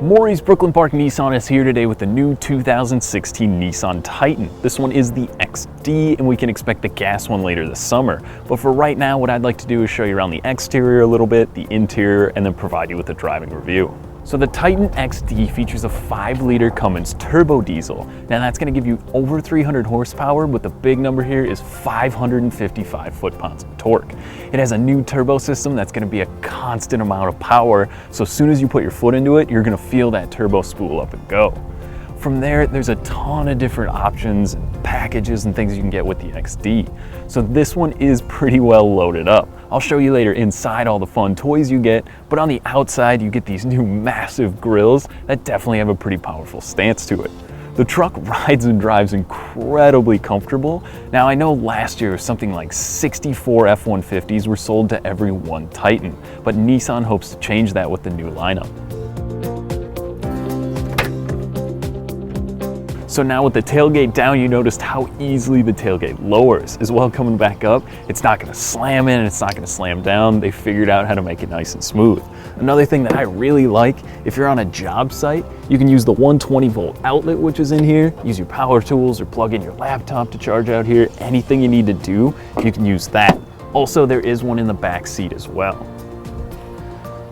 Morrie's Brooklyn Park Nissan is here today with the new 2016 Nissan Titan. This one is the XD, and we can expect the gas one later this summer. But for right now, what I'd like to do is show you around the exterior a little bit, the interior, and then provide you with a driving review. So the Titan XD features a 5-liter Cummins turbo diesel. Now that's going to give you over 300 horsepower, but the big number here is 555 foot-pounds of torque. It has a new turbo system that's going to be a constant amount of power, so as soon as you put your foot into it, you're going to feel that turbo spool up and go. From there, there's a ton of different options, packages, and things you can get with the XD. So this one is pretty well loaded up. I'll show you later inside all the fun toys you get, but on the outside you get these new massive grills that definitely have a pretty powerful stance to it. The truck rides and drives incredibly comfortable. Now I know last year something like 64 F-150s were sold to every one Titan, but Nissan hopes to change that with the new lineup. So now with the tailgate down, you noticed how easily the tailgate lowers. As well, coming back up, it's not gonna slam in and it's not gonna slam down. They figured out how to make it nice and smooth. Another thing that I really like, if you're on a job site, you can use the 120 volt outlet which is in here, use your power tools or plug in your laptop to charge out here. Anything you need to do, you can use that. Also, there is one in the back seat as well.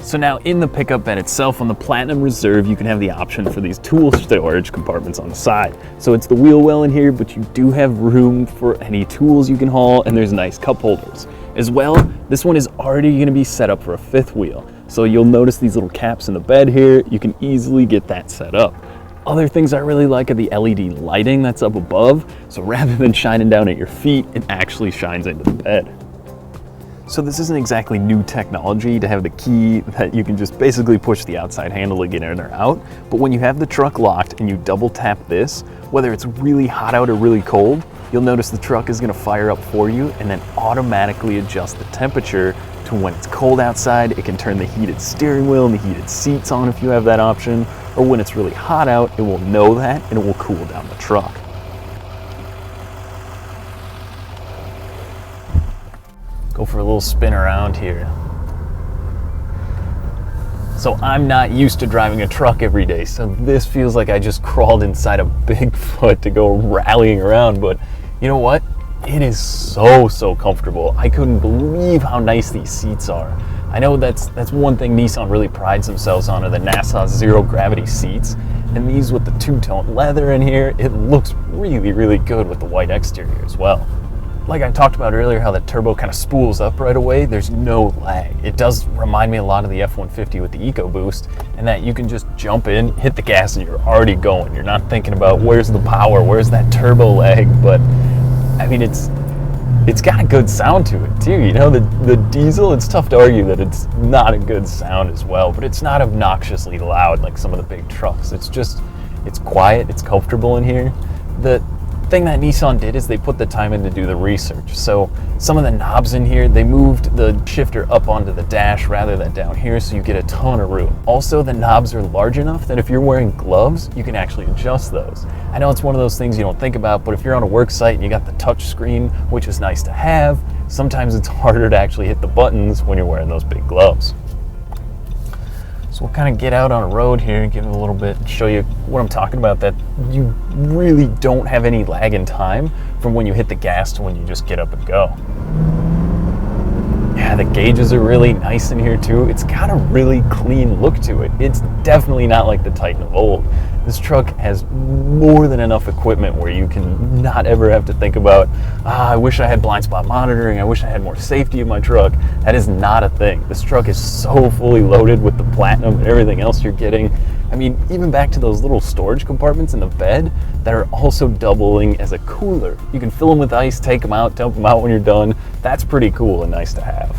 So now in the pickup bed itself, on the Platinum Reserve, you can have the option for these tool storage compartments on the side. So it's the wheel well in here, but you do have room for any tools you can haul, and there's nice cup holders. As well, this one is already gonna be set up for a 5th wheel. So you'll notice these little caps in the bed here, you can easily get that set up. Other things I really like are the LED lighting that's up above. So rather than shining down at your feet, it actually shines into the bed. So this isn't exactly new technology to have the key that you can just basically push the outside handle to get in or out. But when you have the truck locked and you double tap this, whether it's really hot out or really cold, you'll notice the truck is gonna fire up for you and then automatically adjust the temperature to when it's cold outside. It can turn the heated steering wheel and the heated seats on if you have that option, or when it's really hot out, it will know that and it will cool down the truck. Go for a little spin around here. So I'm not used to driving a truck every day, so this feels like I just crawled inside a Bigfoot to go rallying around, but you know what? It is so comfortable. I couldn't believe how nice these seats are. I know that's one thing Nissan really prides themselves on, are the NASA zero gravity seats, and these with the 2-tone leather in here, it looks really good with the white exterior as well. Like I talked about earlier, how the turbo kind of spools up right away, there's no lag. It does remind me a lot of the F-150 with the EcoBoost, and that you can just jump in, hit the gas, and you're already going. You're not thinking about where's the power, where's that turbo lag, but I mean, it's got a good sound to it too. You know, the diesel, it's tough to argue that it's not a good sound as well, but it's not obnoxiously loud like some of the big trucks. It's quiet, it's comfortable in here. The thing that Nissan did is they put the time in to do the research. So some of the knobs in here, they moved the shifter up onto the dash rather than down here, so you get a ton of room. Also, the knobs are large enough that if you're wearing gloves, you can actually adjust those. I know it's one of those things you don't think about, but if you're on a work site and you got the touch screen, which is nice to have, sometimes it's harder to actually hit the buttons when you're wearing those big gloves. So we'll kind of get out on a road here and give it a little bit, show you what I'm talking about, that you really don't have any lag in time from when you hit the gas to when you just get up and go. Yeah, the gauges are really nice in here too. It's got a really clean look to it. It's definitely not like the Titan of old. This truck has more than enough equipment where you can not ever have to think about, I wish I had blind spot monitoring, I wish I had more safety in my truck. That is not a thing. This truck is so fully loaded with the Platinum and everything else you're getting. I mean, even back to those little storage compartments in the bed that are also doubling as a cooler. You can fill them with ice, take them out, dump them out when you're done. That's pretty cool and nice to have.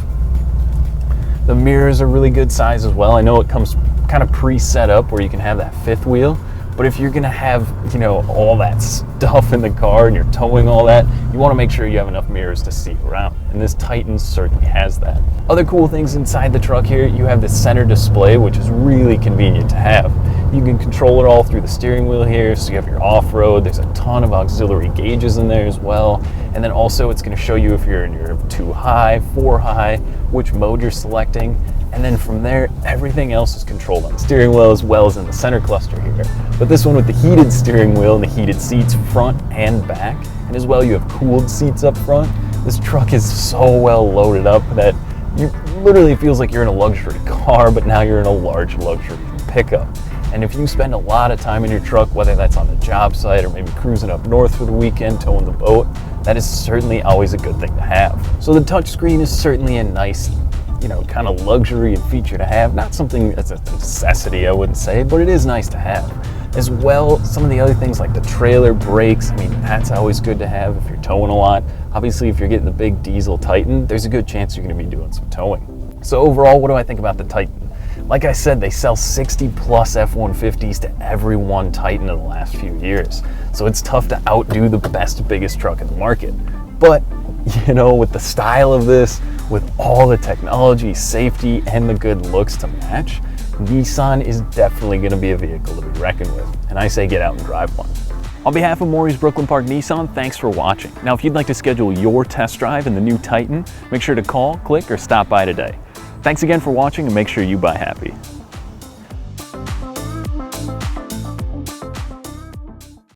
The mirrors are really good size as well. I know it comes kind of pre-set up where you can have that 5th wheel, but if you're gonna have, you know, all that stuff in the car and you're towing all that, you wanna make sure you have enough mirrors to see around. And this Titan certainly has that. Other cool things inside the truck here, you have the center display, which is really convenient to have. You can control it all through the steering wheel here, so you have your off-road. There's a ton of auxiliary gauges in there as well. And then also it's gonna show you if you're in your 2 high, 4 high, which mode you're selecting. And then from there, everything else is controlled on the steering wheel as well as in the center cluster here. But this one with the heated steering wheel and the heated seats front and back, and as well you have cooled seats up front. This truck is so well loaded up that you literally feels like you're in a luxury car, but now you're in a large luxury pickup. And if you spend a lot of time in your truck, whether that's on the job site or maybe cruising up north for the weekend, towing the boat, that is certainly always a good thing to have. So the touchscreen is certainly a nice, kind of luxury and feature to have. Not something that's a necessity, I wouldn't say, but it is nice to have. As well, some of the other things like the trailer brakes, that's always good to have if you're towing a lot. Obviously, if you're getting the big diesel Titan, there's a good chance you're going to be doing some towing. So overall, what do I think about the Titan? Like I said, they sell 60 plus F-150s to every one Titan in the last few years. So it's tough to outdo the best, biggest truck in the market. But, with the style of this, with all the technology, safety, and the good looks to match, Nissan is definitely going to be a vehicle to be reckoned with. And I say get out and drive one. On behalf of Morrie's Brooklyn Park Nissan, thanks for watching. Now, if you'd like to schedule your test drive in the new Titan, make sure to call, click, or stop by today. Thanks again for watching, and make sure you buy happy.